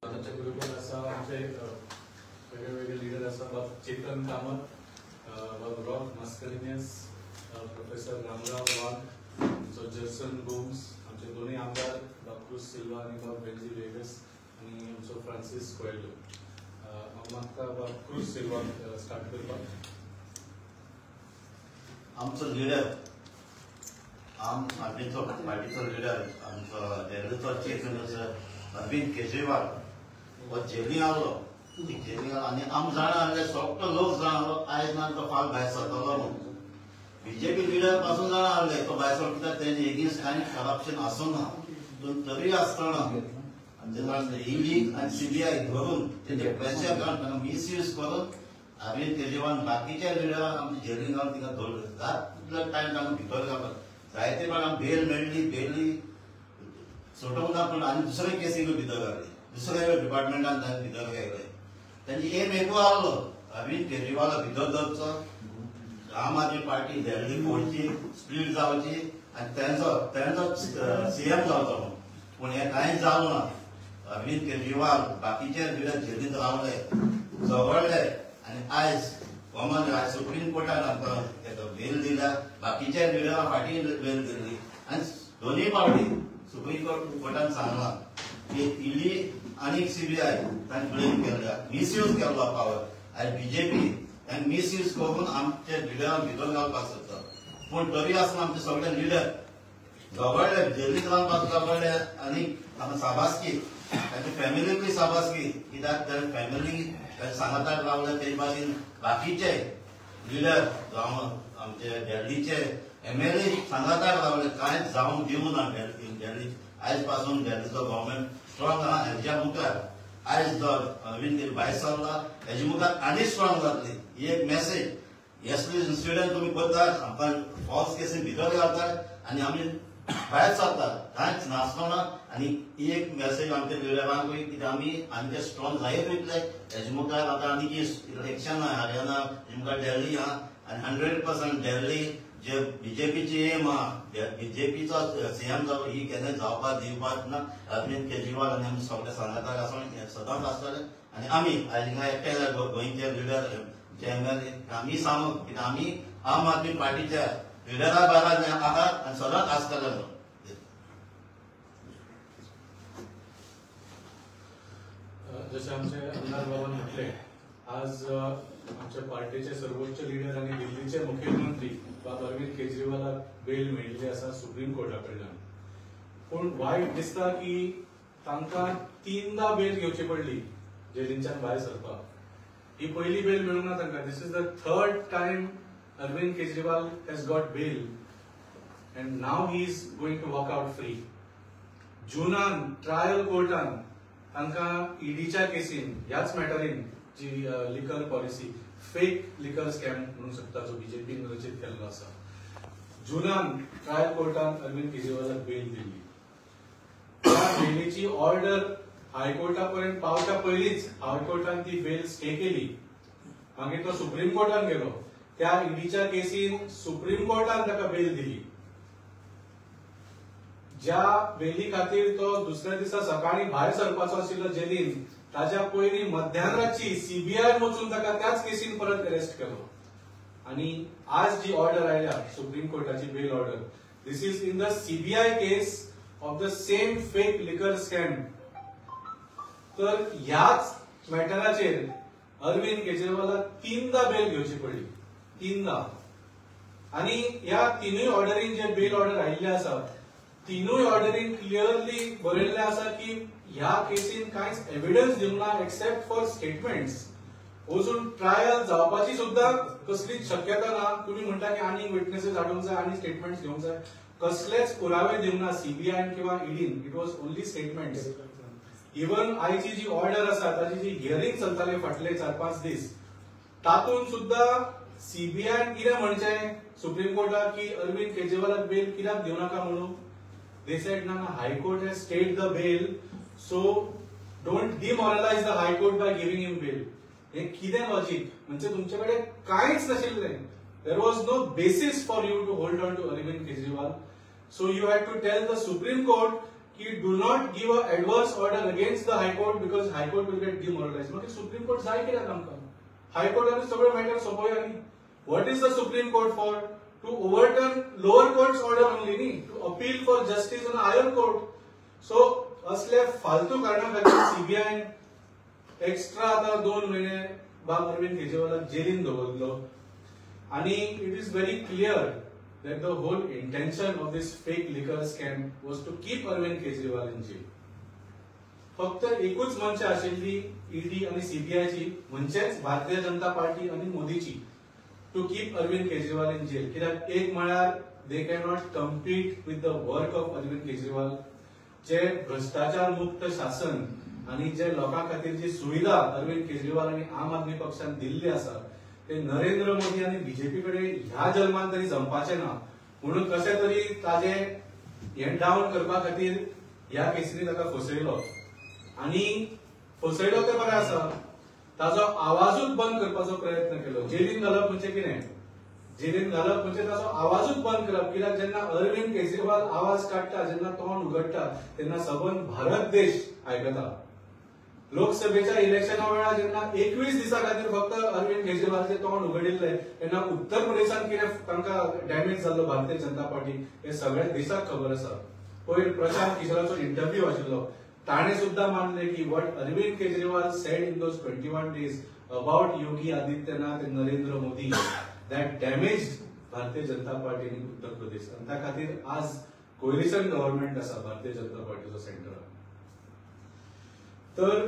बरोबर असा आमचे वेगवेगळे लीडर असा बाब चेतन कामत, बाब रॉक मास्करिनियस, प्रोफेसर रामराव वाघ, आमचो जर्सन गोम्स, आमचे दोन्ही आमदार बाब क्रूस सिल्वा आणि बाब बेंजी वेगस आणि आमचो फ्रांसिस कोएल्हो. म्हाका बाब क्रूस सिल्वा स्टार्ट करपाक. आमचो लीडर पार्टीचो लीडर आमचो दिल्लीचो चीफ मिनिस्टर अरविंद केजरीवाल हो जेलीन आसलो. आनी आमी जाणा आसले सगळो लोक जाणा आयज ना तो फाल भायर सरतलो म्हणून. बीजेपी लीडर पासून जाणा आसले तो भायर सरता तेजे एगेन्स्ट कांय करप्शन आसूंक ना. तरी आसतना ईडी आनी सीबीआय धरून तेजे पयशे काडून ताका मिसयूज करून अरविंद केजरीवाल बाकीच्या लिडरांक आमच्या जेलीन घालून तिका दवरले. तितलो टायम तांकां भितर घालप जायते फावट बेल मेळ्ळी सोडूंक ना पूण आनी दुसरे केसीक भितर घातली. दुसऱ्या डिपार्टमेंटान तांकां भितर घातले. तांची एम एकूच आसलो अरविंद केजरीवाला भितर दवरचो, आम आदमी पार्टी दिल्ली फोडची, स्प्लीट जावची आनी तेंचो सीएम जावचो. पूण हें कांयच जावं ना. अरविंद केजरीवाल बाकीचे लिडर जेलींत रावले, झगडले आनी आयज सुप्रीम कोर्टान आमकां बेल दिल्या. बाकीच्या लिडरां फाटीं बेल दिल्ली आनी दोनूय पावटी सुप्रीम कोर्टान सांगलां की ईडी आनी सीबीआय तांणी ब्लेम केला, मिसयूज केलो पावर. आयज बीजेपी तांणी मिसयूज करून आमच्या लिडरांक भितर घालपाक सोदता. पूण तरी आसतना आमचे सगळे लिडर झगडले, जेलींत रावन पासून झगडले आनी आमकां शाबासकी तांच्या फॅमिलीकूय शाबासकी. कित्याक तांच्या फॅमिली सांगाताक रावले ते भाशेन बाकीचे लिडर जावं आमचे दिल्लीचे एमएलए सांगाताक रावले. कांयच जावंक दिवं ना दिल्ली. आयज पासून दिल्लीचो गव्हर्मेंट स्ट्रॉंग आहा. हेच्या मुखार आयज जो अरविंद भायर सरला हेच्या मुखार आनी स्ट्रॉंग जातली. ही एक मेसेज. येस्टरडे इन्सिडंट तुमी पळयतात, आमकां फॉल्स केसी भितर घालतात आनी आमी भायर सरतात. कांयच नासतना आनी ही एक मेसेज आमच्या लिडरांकूय कित्याक आमी आमचे स्ट्रॉंग जायत वयतले. हेच्या मुखार आतां आनी इलेक्शन हरियाणा हेच्या मुखार दिल्ली आहा आनी 100% दिल्ली जे बीजेपीची एम आहा, बीजेपीचो सीएम जावं ही केन्ना जावपाक दिवपाक ना. अरविंद केजरीवाल आनी आमी सगळे सांगाताक आसून सदांच आसतले आनी आमी आयज हिंगा एकट्याले गोंयचे लिडर एमएलए आमी सांगूंक कित्याक आमी आम आदमी पार्टीच्या लिडरा भायर आहात आनी सदांच आसतले म्हणून. जसे आमचे आमदार बाबान म्हटले, आज आमच्या पार्टीचे सर्वोच्च लीडर आणि दिल्लीचे मुख्यमंत्री बाब अरविंद केजरीवालाक बेल मेळिल्ली आसा सुप्रीम कोर्टा कडल्यान. पूण वायट दिसता की तांकां 3दा बेल घेवची पडली जेलींच्यान भायर सरपाक. ही पयली बेल मेळूंक ना तांकां. This is the 3rd time Arvind Kejriwal has got bail and now he is going to walk out free. जुनान ट्रायल कोर्टान तांकां ईडीच्या केसीन ह्याच मॅटरीन जी लिकर पॉलिसी फेक लिकर स्कॅम म्हणून शकता जो बीजेपीन रचित केल्लो आसा. जुनान ट्रायल कोर्टान अरविंद केजरीवालाक बेल दिल्ली. त्या बेलीची ऑर्डर हायकोर्टा पर्यंत पावच्या पयलींच हायकोर्टान ती बेल स्टे केली. मागीर तो सुप्रीम कोर्टान गेलो. त्या ईडीच्या केसीन सुप्रीम कोर्टान ताका बेल दिली. ज्या बेली खातीर तो दुसऱ्या दिसा सकाळी भायर सरपाचो आशिल्लो जेलीन, ताच्या पयलीं मध्यानरातची सीबीआय वचून ताका त्याच केसीन परत अरेस्ट केलो. आणि आज जी ऑर्डर आयल्या सुप्रीम कोर्टाची bail order, this is in the CBI case of the same fake liquor scam. तर ह्याच मॅटराचेर अरविंद केजरीवालाक 3दा बेल घेवची पडली. 3दा. आणि ह्या तिनूय ऑर्डरीन जे बेल ऑर्डर आयिल्ले आसा, तिनूय ऑर्डरीन क्लियरली बरयल्ले आसा की ह्या केसीन कांयच एविडन्स दिवंक ना एक्सेप्ट फॉर स्टेटमेंट्स. अजून ट्रायल जावपाची सुद्धा कसलीच शक्यता ना. तुम्ही म्हणटा की आनी विटनेसेस हाडूंक जाय आनी स्टेटमेंट्स घेवंक जाय. कसलेच पुरावे दिवंक ना सीबीआय किंवा ईडीन. It was only statements. Even आयची जी ऑर्डर आसा ताची जी हियरिंग चलताले फाटले 4-5 दीस, तातूंत सुद्धा सीबीआय कितें म्हणचे सुप्रीम कोर्टाक की अरविंद केजरीवालाक बेल कित्याक दिवं नाका म्हणून. दे सेड ना high court has stayed the bail, so don't demoralise the high court by giving him bail. हे कितें लॉजिक? म्हणजे तुमचे कडेन कांयच नाशिल्लें. There was no basis for you to hold on to Arvind Kejriwal. So you had to tell the supreme court की do not give a adverse order against the high court because high court will get demoralise. मग supreme court जाय कित्याक आमकां? हायकोर्टान सगळं matter सोंपयली. What is the supreme court for? To overturn lower courts order only न्ही, to appeal for justice on higher court. So असले फालतू कारणा खातीर सीबीआयन एक्स्ट्रा आता 2 महिने बाब अरविंद केजरीवालाक जेलीन दवरलो. आणि it is very clear that the whole intention of this fake liquor scam was to keep Arvind Kejriwal in jail. फक्त एकूच मंच आशिल्ली ईडी आणि सीबीआय ची, म्हणजेच भारतीय जनता पार्टी आणि मोदीची, to keep Arvind Kejriwal in jail. कित्याक एक म्हळ्यार they can not compete with the work of Arvind Kejriwal. जे भ्रष्टाचार मुक्त शासन आणि जे लोकां खातीर जी सुविधा अरविंद केजरीवाल आणि आम आदमी पक्षान दिल्ली आसा ते नरेंद्र मोदी आणि बीजेपी कडे ह्या जन्मान तरी जमपाचे ना. म्हणून कशे तरी ताजे हे डावन करपा खातीर ह्या केसींनी ताका फसयलो. आणि फसयलो ते बरें आसा, ताजो आवाजूच बंद करपाचो प्रयत्न केलो. जेलीन घालप म्हणजे कितें? जेलीन घालप म्हणजे ताजो आवाजूच बंद करप. कित्याक जेन्ना अरविंद केजरीवाल आवाज काडटा, जेन्ना तोंड उगडटा, तेन्ना सबंद भारत देश आयकता. लोकसभेच्या इलेक्शना वेळार जेन्ना 21 दिसा खातीर फक्त अरविंद केजरीवालचे तोंड उगडिल्ले, तेन्ना उत्तर प्रदेशात कितें तांकां डॅमेज जाल्लो भारतीय जनता पार्टी हे सगळ्या देशाक खबर आसा. पयर प्रशांत किशोराचो इंटरव्यू आशिल्लो, ताणे सुद्धा मानले की what Arvind Kejriwal said in those 21 days about Yogi Adityanath and Narendra Modi, that damaged Bharatiya Janata party in Uttar Pradesh. आणि त्या खातीर आज कोलिशन गव्हर्नमेंट आसा भारतीय जनता पार्टीचो सेंटर. तर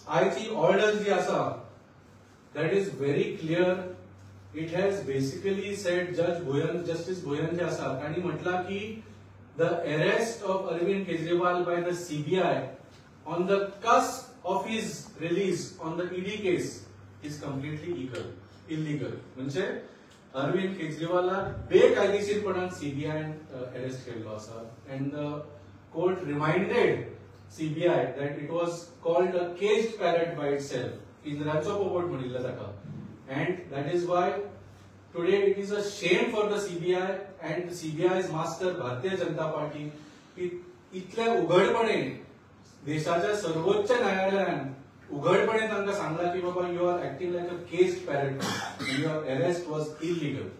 आयची ऑर्डर जी आसा that is very clear. It has basically said justice Bhuyan जे आसा तांणी म्हटला की the arrest of Arvind Kejriwal by the CBI on the cusp of his release on the ED case is completely illegal. म्हणजे अरविंद केजरीवालाक बेकायदेशीरपणान सीबीआयन अरेस्ट केल्लो आसा. And the court reminded CBI that it was called a caged parrot by itself. पिंजऱ्याचो पोपट म्हणिल्लो ताका. And that is why today it is a shame for the CBI and CBI's master भारतीय Janata party इतले उघडपणे देशाच्या सर्वोच्च न्यायालयान उघडपणे तांकां सांगला की बाबा you are acting like a caged parrot and your arrest was illegal.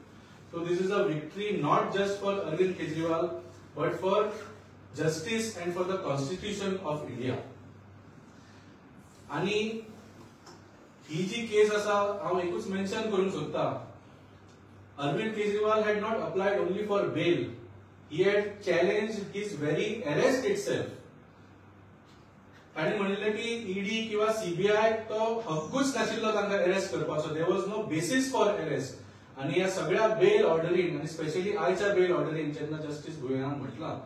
So this is a victory not just for Arvind Kejriwal but for justice and for the constitution of India. आणि ही जी केस आसा हांव एकूच mention करूंक सोदता. Arvind Kejriwal had not applied only for bail. He had challenged his very arrest itself. ताणी म्हणिल्ले की ED किंवा CBI तो हक्कूच नाशिल्लो तांकां अरेस्ट करपाचो. There was no basis for arrest. आणि ह्या सगळ्या बेल ऑर्डरीन आणि स्पेशली आयच्या बेल ऑर्डरीन जेन्ना जस्टिस भुयानान म्हटला,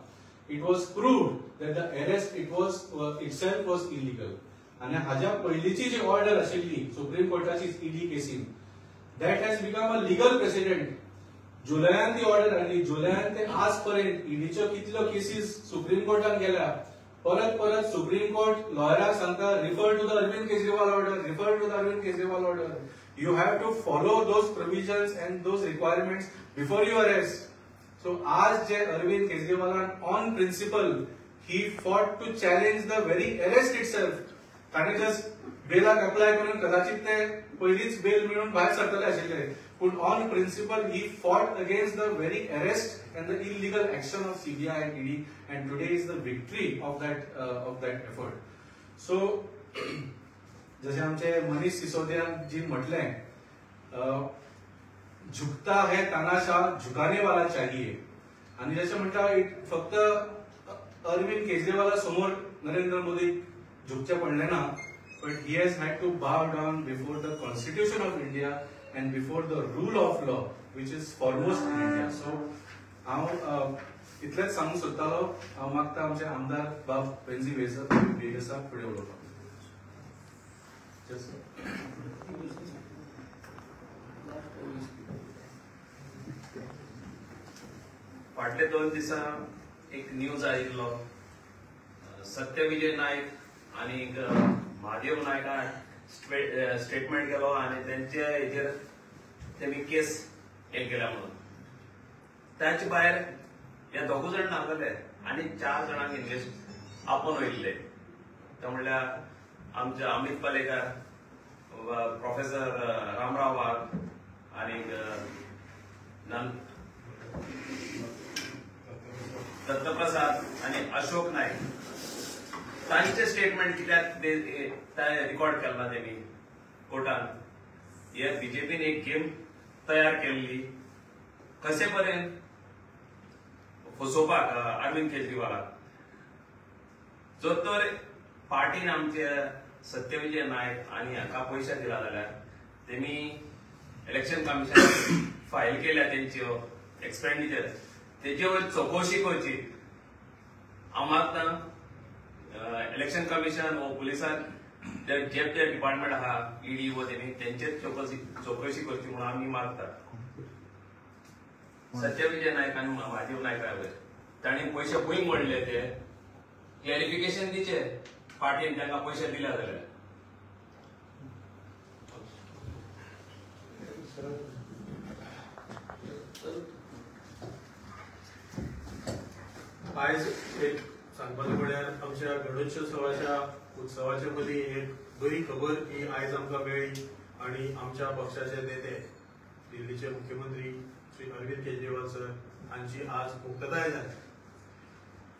it was proved that the arrest itself was illegal. आणि हाज्या पयलीची जी ऑर्डर आशिल्ली सुप्रीम कोर्टाची ईडी केसीन, that has become a legal precedent. जुलयान ती ऑर्डर आली. जुलयान ते आज पर्यंत ईडीच्यो कितल्यो केसीस सुप्रीम कोर्टान गेल्या. परत परत सुप्रीम कोर्ट लॉयराक सांगता refer to the Arvind Kejriwal order, refer to the Arvind Kejriwal order. You have to follow those provisions and those requirements before you arrest. So आज जे अरविंद केजरीवालान on principle he fought to challenge the very arrest itself. ताणे just बेलाक apply करून कदाचित ते पहिलीच bell मिळून भायर सरतले आशिल्ले, पूण on principle he fought against the very arrest and the illegal action of CBI and ED, and today is the victory of that effort. So जसे आमचे मनीष सिसोदियान जी म्हटलें, झुकता है तानाशाह झुकाने वाला चाहिए. आणि जसे म्हणटा फक्त अरविंद केजरीवाला समोर नरेंद्र मोदी झुकचे पडले ना, but he has had to bow down before the constitution of India and before the rule of law which is foremost in India. So हांव इतलेच सांगूंक सोदतालो. हांव मागता आमचे आमदार बाब बेनजी वेगसा फुडें उलोवपाक. फाटले 2 दिसा एक न्यूज आयिल्लो, सत्यविजय नाईक आणि महादेव नायकान स्टेटमेंट केलो आणि त्यांचे हेजेर त्यांनी केस हे केल्या म्हणून. त्याचे भायर हे 2 जाण नागले आणि 4 जाणांक आपण वयल्ले ते म्हणल्यार आमचे अमित पालेकर, प्रोफेसर रामराव वाघ आणि दत्तप्रसाद आणि अशोक नाईक तांचे स्टेटमेंट कित्याक रिकॉर्ड केला त्यांनी कोर्टान. हे बीजेपीन एक गेम तयार केल्ली कशे पर्यंत फसोवपाक अरविंद केजरीवालाक. जर तर पार्टीन आमचे सत्यविजय नायक आणि हाका पैसे दिला जाल्यार त्यांनी इलेक्शन कमिशन फायल केल्या त्यांच्यो एक्सपेंडिचर तेजे वयर चौकशी करची. हांव मागता इलेक्शन कमिशन व पुलिसान जे ते डिपार्टमेंट आहा ईडी व त्यांचेच चौकशी करची म्हणून आम्ही मागता. सत्यविजय नायक आणि महादेव नायका वयर तांणी पैसे खंय मोडले ते क्लॅरिफिकेशन दिचे पार्टीन तांकां पैसे दिले जाल्यार. आज एक सांगपाचें म्हळ्यार आमच्या गणेशोत्सवाच्या उत्सवाच्या मदीं एक बरी खबर ही आयज आमकां मेळ्ळी आणि आमच्या पक्षाचे नेते दिल्लीचे मुख्यमंत्री श्री अरविंद केजरीवाल सर हांची आज मुक्तताय जाली.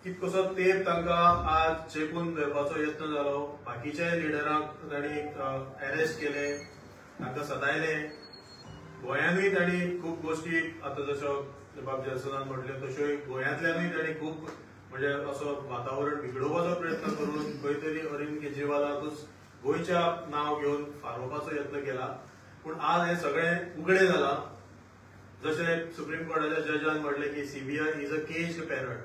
कितकोसो तेंप तांकां आज चेपून धरपाचो यत्न जालो. बाकीच्या लिडरांक तांणी अरेस्ट केले, तांकां सतायले. गोंयानूय तांणी खूब गोष्टी आतां जश्यो बाब जर्सनान म्हटले तश्योय गोंयांतल्यानूय तांणी खूब म्हणजे असो वातावरण बिगडोवपाचो प्रयत्न करून खंय तरी अरविंद केजरीवालाकूच गोंयच्या नांव घेवन फारोवपाचो यत्न केला. पूण आज हे सगळें उगडें जालां. जशें सुप्रीम कोर्टाच्या जजान म्हटलें की CBI is a caged parrot.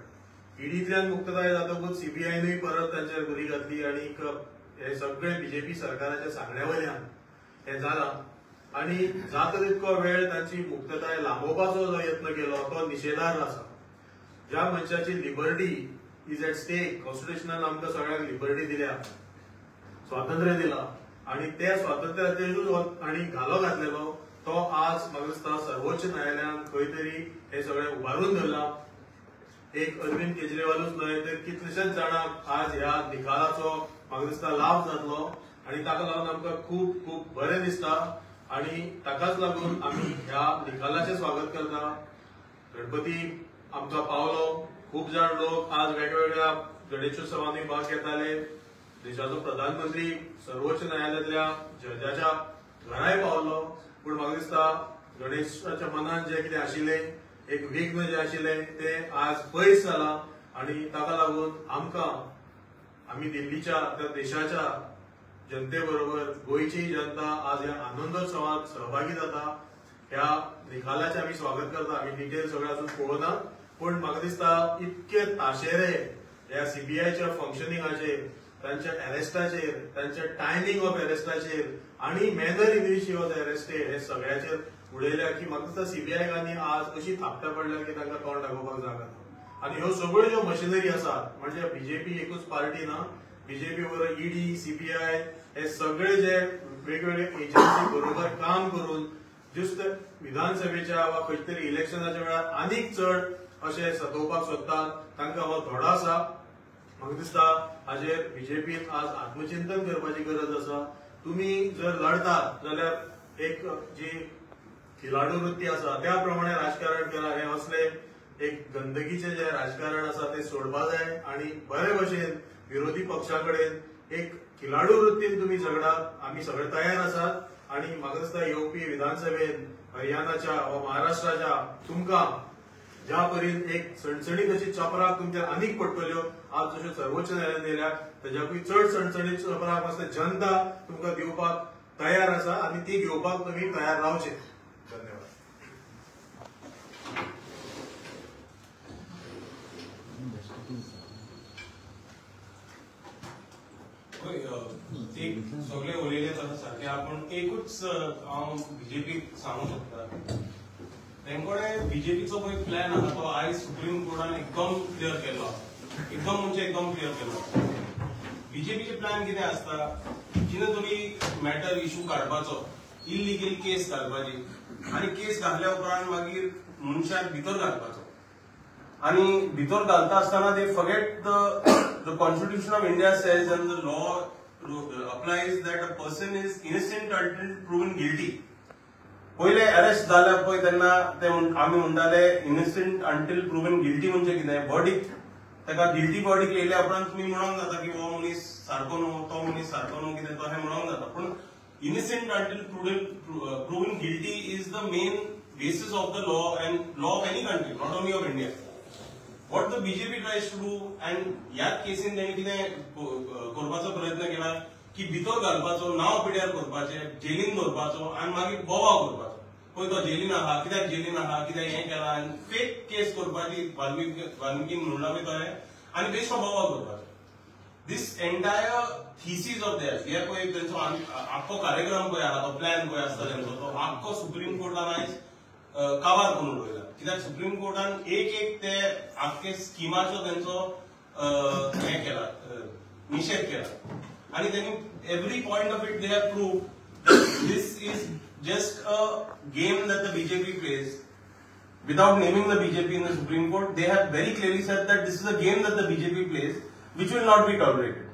ईडींतल्यान मुक्तताय जातकूच सीबीआयनूय परत तांचेर गुरी घातली आणि हे सगळे बीजेपी सरकाराच्या सांगण्या वयल्यान हे जालां. आणि जाता तितको वेळ तांची मुक्तताय लांबोवपाचो जो यत्न केलो तो निशेधार्ह आसा. ज्या मनशाची लिबर्टी इज एट स्टेक, कॉन्स्टिट्युशनान आमकां सगळ्यांक लिबर्टी दिल्या, स्वातंत्र्य दिला आणि त्या स्वातंत्र्याचेरूच आनी घालो घातलेलो तो आज म्हाका दिसता सर्वोच्च न्यायालयान खंय तरी हे सगळें उबारून धरला. एक अरविंद केजरीवालूच न्हय तर कितलेशेच जाणांक आज ह्या निकालाचो म्हाका दिसता लाभ जातलो आणि ताका लागून आमकां खूब खूब बरें दिसता. आणि ताकाच लागून आम्ही ह्या निकालाचे स्वागत करता. गणपती आमकां पावलो. खूब जाण लोक आज वेगवेगळ्या गणेशोत्सवांनी भाग घेताले. देशाचो प्रधानमंत्री सर्वोच्च न्यायालयातल्या जजाच्या घराय पावलो. पूण म्हाका दिसता गणेशाच्या मनान जे कितें आशिल्लें एक विघ्न जे आशिल्लें ते आज पयस जालां आणि ताका लागून आमी दिल्लीच्या त्या देशाच्या जनते बरोबर गोयची जनता आज ह्या आनंदोत्सवात सहभागी जाता. ह्या निकालाचे आम्ही स्वागत करता. आम्ही डिटेल सगळे अजून पळोवना पूण म्हाका दिसता इतके ताशेरे ह्या सीबीआयच्या फंक्शनिंगाचेर, तांच्या अरेस्टाचेर, तांच्या टायमिंग ऑफ अरेस्टाचेर आणि manner in which he was arrested हे सगळ्याचेर उडयल्या की म्हाका दिसता सीबीआयकांनी आज अशी थापटां पडल्या की तांकां तोंड दाखोवपाक जागा ना. आणि ह्यो सगळ्यो ज्यो मशिनरी आसात म्हणजे बीजेपी एकूच पार्टी ना, बीजेपी बरोबर ईडी, सीबीआय हे सगळे जे वेगवेगळे एजन्सी बरोबर काम करून ज्युस्त विधानसभेच्या वा खंय तरी इलेक्शनाच्या वेळार आनीक चड अशें सतोवपाक सोदतात. तांकां हो धडो आसा. म्हाका दिसता हाजेर बीजेपीन आज आत्मचिंतन करपाची गरज आसा. तुमी जर लढतात जाल्यार एक जी खिलाडू वृत्ती आसा त्या प्रमाणे राजकारण करा. हे असले एक गंदगीचे जे राजकारण आसा ते सोडपा जाय आणि बरे भशेन विरोधी पक्षाकडेन एक खिलाडू वृत्तीन तुम्ही झगडात. आम्ही सगळे तयार आसात आणि म्हाका दिसता येवपी विधानसभेन हरियाणाच्या वा महाराष्ट्राच्या तुमकां ज्या परीन एक सणसणीत अशी चपराक तुमच्या आनीक पडटल्यो. आज जश्यो सर्वोच्च न्यायालयान दिल्या तेज्याकूय चड सणसणीत चपराक मातशें जनता तुमकां दिवपाक तयार आसा आणि ती घेवपाक तुमी तयार रावचे. धन्यवाद. सगळे उलयले तशें सारकें. आपण एकूच हांव बीजेपीक सांगूंक सोदता तेंकोडे बीजेपीचो पळय प्लॅन आसा तो आयज सुप्रीम कोर्टान एकदम क्लियर केलो. एकदम म्हणजे एकदम क्लियर केलो. बीजेपीचे प्लॅन कितें आसता जिने तरी मॅटर इश्यू काडपाचो, इलिगल केस घालपाची आणि केस घातल्या उपरांत मागीर मनशाक भितर घालपाचो आणि भितर घालता आसतना ते forget the the Constitution of India says and the law applies that a person is innocent until proven guilty. पहिले अरेस्ट झाल्या पळय तेन्ना ते आमी म्हणटाले इनोसेंट अंटील प्रूवन गिल्टी म्हणजे कितें वर्डिक्ट ताका गिल्टी वर्डिक्ट येयल्या उपरांत तुमी म्हणूंक जाता की हो मनीस सारको न्हू तो मनीस सारको न्हू कितें तो हें म्हणूंक जाता पूण innocent until proven guilty is the main basis of the law and law of any country not only of India. What the BJP tries to do and ह्याच केसीन तेणी कितें करपाचो प्रयत्न केला की भितर घालपाचो नांव पिड्यार करपाचें जेलीन दवरपाचो आनी मागीर बोवाळ करपाचो पळय तो जेलीन आहा कित्याक जेलीन आहा कित्याक हें केलां आनी फेक केस करपाची वाल्मिकीन म्हणला पळय तोहें आनी बेश्टो बोवाळ करपाचो. दिस एंटायर थिसीस ऑफ देट हे पळय तेंचो आख्खो कार्यक्रम पळय आहा तो प्लॅन पळय आसता तेंचो तो आख्खो सुप्रीम कोर्टान आयज काबार करून उडयला कित्याक सुप्रीम कोर्टान एक ते आख्खे स्किमाचो तेंचो हें केला निशेध केला आणि त्यांनी every point of it they have proved that this is just a game that the BJP plays. Without naming the BJP in the Supreme Court, they have very clearly said that this is a game that the BJP plays, which will not be tolerated.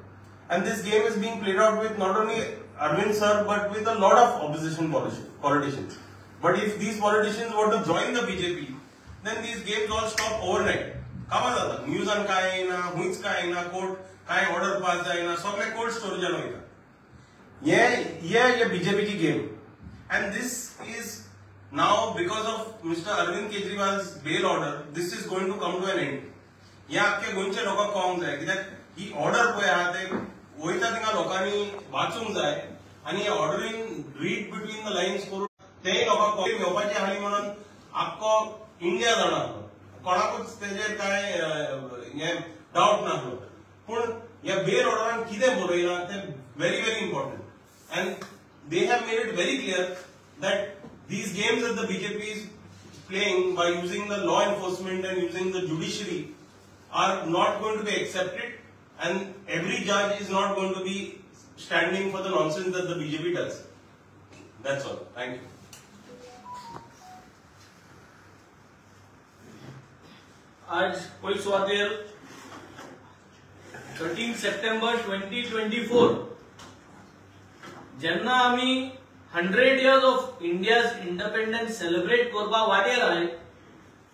And this game is being played out with not only Arvind sir, but with a lot of opposition politicians. But if these politicians were to join the BJP, then these games all stop overnight. कामा जाता न्यूजान काय येना हुंयच काय येना court काय order pass जायना सगळे cold स्टोरेजान वयता. ये बीजेपीची game end this is now because of mister Arvind Kejriwal's bail order this is going to come to an end. हे आख्खे गोंयच्या लोकांक कळोंक जाय कित्याक ही ऑर्डर पळय आहा ते वयता थिंगा लोकांनी वाचूंक जाय आनी हे ऑर्डरीन रीड बिटवीन द लायन्स करून तेय लोकांक मेळपाची हाली म्हणून आख्खो इंडिया जाणा कोणाकूच तेजेर काय हे डावट नासलो. पण या बेल ऑर्डरान कितें बरयलां तें very very important and they have made it very clear that these games that the BJP is playing by using the law enforcement and using the judiciary are not going to be accepted and every judge is not going to be standing for the nonsense that the BJP does. That's all. Thank you. आज पयस सुवातेर 13 September 2024 जेन्ना आमी 100 years of India's independence celebrate करपा वाटेर आहाय.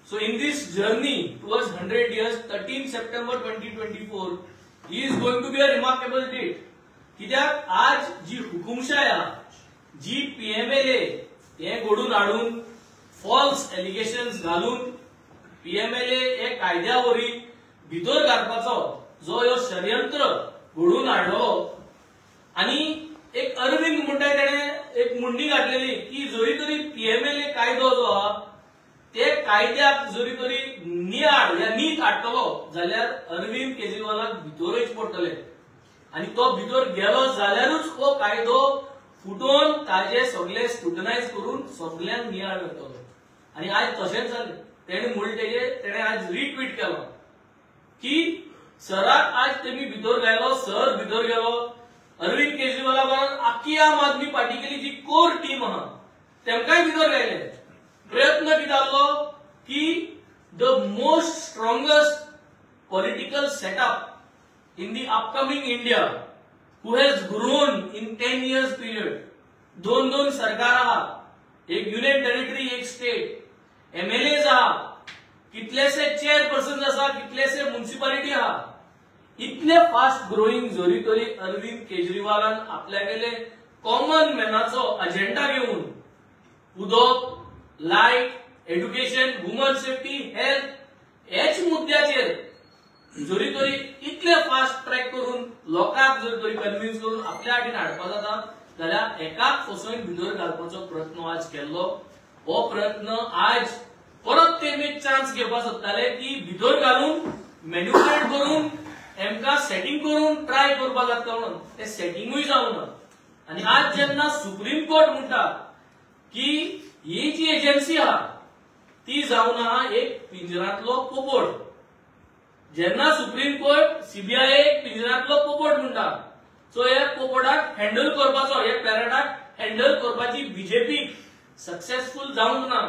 So in this journey towards 100 years 13 September 2024 is going to be a remarkable date. कित्याक आज जी हुकुमशाही आहा जी PMLA हे घडून हाडून फॉल्स एलिगेशन्स घालून PMLA हे कायद्यावरी भितर घालपाचो जो ह्यो षडयंत्र घडून हाडलो आणि एक अरविंद म्हणटा तेणे एक मुंडी घातलेली की जरी तरी PMLA कायदो जो आहा ते कायद्याक जरी तरी नियाड या नीट हाडटलो जाल्यार अरविंद केजरीवालाक भितरूच पडटले आणि तो भितर गेलो जाल्यारूच हो कायदो फुटोवन ताजे सगळे स्क्रुटनायज करून सगळ्यांक नियाड करतलो. आणि आज तशेंच जालें. तेणे म्हणले तेणे आज रिट्वीट केलो की सराक आज तेमी भितर गेलो सर भितर गेलो अरविंद केजरीवाला बरोबर आख्खी आम आदमी पार्टी केली जी कोर टीम आहा तेमकाय भितर गेले. प्रयत्न कितें जाल्लो की the most strongest political setup in the upcoming India who has grown in 10 years period. दोन सरकार आहा एक युनियन टेरिटरी एक स्टेट MLAs आहा कितलेशे चेअरपर्सन आसा कितलेशे म्युनिसिपालिटी आहा. इतले फास्ट ग्रोईंग जरी तरी अरविंद केजरीवालान आपल्यागेले कॉमन मॅनाचो अजेंडा घेऊन उदक light education woman safety health हेच मुद्द्याचेर जरी तरी इतले फास्ट ट्रॅक करून लोकांक जरी तरी कन्व्हिन्स करून आपल्या वाटेन हाडपा जाता जाल्यार एकाच फसोवन भितर घालपाचो प्रयत्न आज केल्लो. हो प्रयत्न आज परत ते एक चान्स घेवपाक सोदताले की भितर घालून मॅन्युपुलेट करून एमका सेटिंग करून ट्राय करपाक जाता म्हणून ते सेटिंगूय जावना. आणि आज जेन्ना सुप्रीम कोर्ट म्हणटा की ही जी एजन्सी आहा ती जावन आहा एक पिंजरांतलो पोपट. जेन्ना सुप्रीम कोर्ट CBI एक पिंजरांतलो पोपट म्हणटा सो हे पोपटाक हँडल करपाचो हे पॅरटाक हँडल करपाची BJP सक्सेसफुल जावंक ना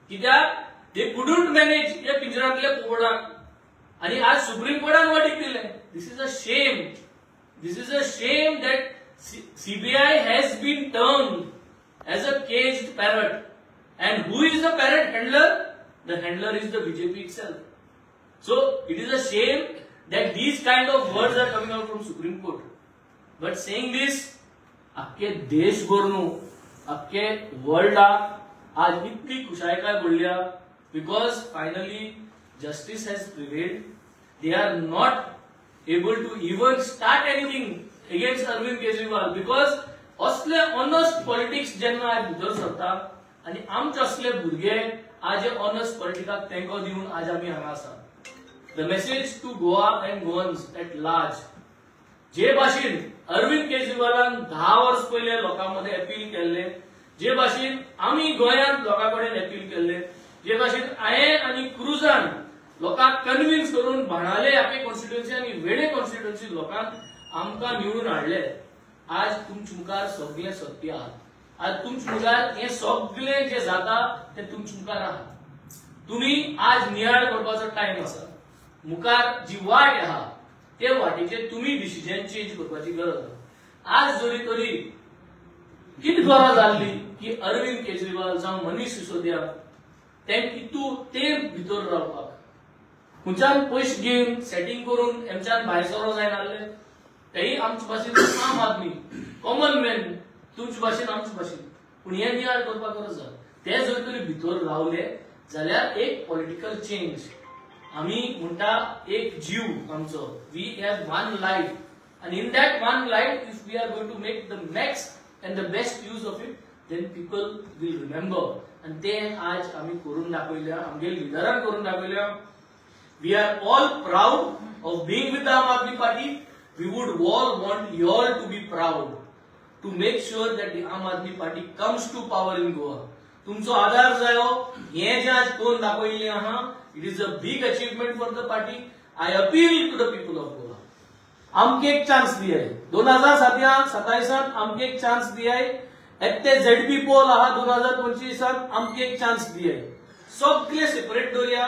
कित्याक दे कुडंट मॅनेज हे पिंजरांतल्या पोपटाक. आणि आज सुप्रीम कोर्टान वर्डिक्ट दिले. दिस is a shame. This is a shame that CBI has been turned as a caged parrot. And who is the parrot handler? The handler is the BJP itself. So it is a shame that these kind of words are coming out from Supreme Court. But saying this, अख्खे देशभर न्हू, अख्खे वर्ल्डाक आज इतली खुशायकाय पडल्या because finally justice has prevailed. They are not able to even start anything against Arvind Kejriwal because असले honest politics जेन्ना आज भितर सरता आणि आमचे असले भुरगे आज ऑनेस्ट पॉलिटिकाक तेंको दिवन आज आमी हांगा आसा. The message to Goa and Goans at large, जे भाशेन अरविंद केजरीवालान 10 वर्ष पयले लोकांमध्ये अपील केल्ले, जे भाशेन आमी गोंयांत लोकांकडेन अपील केल्ले, जे भाशेन हांवें आनी क्रुजान लोकांक कन्विन्स करून बाणाले आपले कॉन्स्टिट्युएन्सी आनी वेडे कॉन्स्टिट्युएन्सी लोकांक आमकां निवडून हाडले. आज तुमचे मुखार सगळे सत्य आहा. आज तुमचे मुखार हे सगळे जे जाता ते तुमचे मुखार आहा. तुम्ही आज नियाळ करपाचो टाइम आसा. मुखार जी वाट आहा ते वाटेचेर तुम्ही डिसिजन चेंज करपाची गरज आहा. आज जरी तरी किती गरज आसली की अरविंद केजरीवाल जावं मनीष सिसोदिया ते भितर रावपाक खंयच्यान पयशे घेवन सेटिंग करून हेंच्यान भायर सरो जायना आसले. तेही आमचे भाशेन आम आदमी कॉमन मॅन तुमचे भाशेन आमचे भाशेन पूण हे नियाळ करपाक गरज आसा. ते जर तरी भितर रावले जाल्यार एक पॉलिटिकल चेंज. आमी म्हणटा एक जीव आमचो, we have one life and in that one life if we are going to make the max and the best use of it then people will remember and ते आज आम्ही करून दाखवल्या, आमगे लिडरान करून दाखवल्या. We are all proud of being with the Aam Aadmi Party. We would all want you all to be proud to make sure that the Aam Aadmi Party comes to power in Goa. तुमचो आधार जायो हे जे आज करून दाखवले आहा, it is a big achievement for the party. I appeal to the people of Goa. आमके एक चान्स दियाय 2027 आमके एक चान्स दियाय. एकटे ZP पोल आहा 2025 आमके एक चान्स दियाय. सगळे सेपरेट दवरया,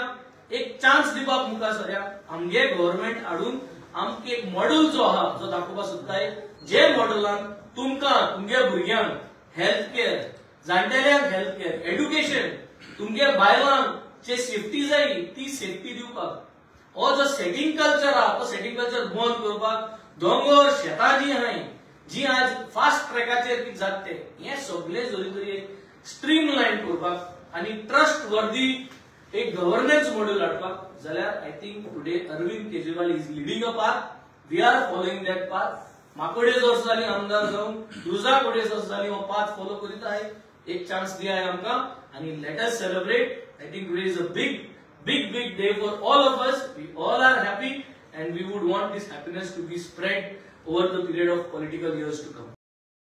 एक चान्स दिवपाक मुखार सरया. आमगे गव्हर्नमेंट हाडून आमके एक मॉडेल जो आहा जो दाखोवपाक सोदताय, जे मॉडेलान तुमकां तुमगे भुरग्यांक हेल्थ केअर, जाणटेल्यांक हेल्थ केअर, एड्युकेशन, तुमगे बायलांक जे सेफ्टी जाय ती सेफ्टी दिवपाक, हो जो सेटिंग कल्चर आहा तो सेटिंग कल्चर बंद करपाक, दोंगर शेतां जी आहाय जी आज फास्ट ट्रॅकाचेर कितें जाता हे सगळे जरी स्ट्रीमलाइन करपाक आनी ट्रस्ट वर्दी एक गव्हर्नन्स मॉडेल हाडपाक, जाल्यार I think today Arvind Kejriwal is leading a path. We are following that path. माकोडे जर जाली आमदार जावन, क्रुजा कोडे जर जाली हो पाथ फॉलो करीत आहे. एक चान्स दियाय आमकां आनी let us celebrate. I think today is a big day for all of us. We all are happy and we would want this happiness to be spread over the period of political years to come.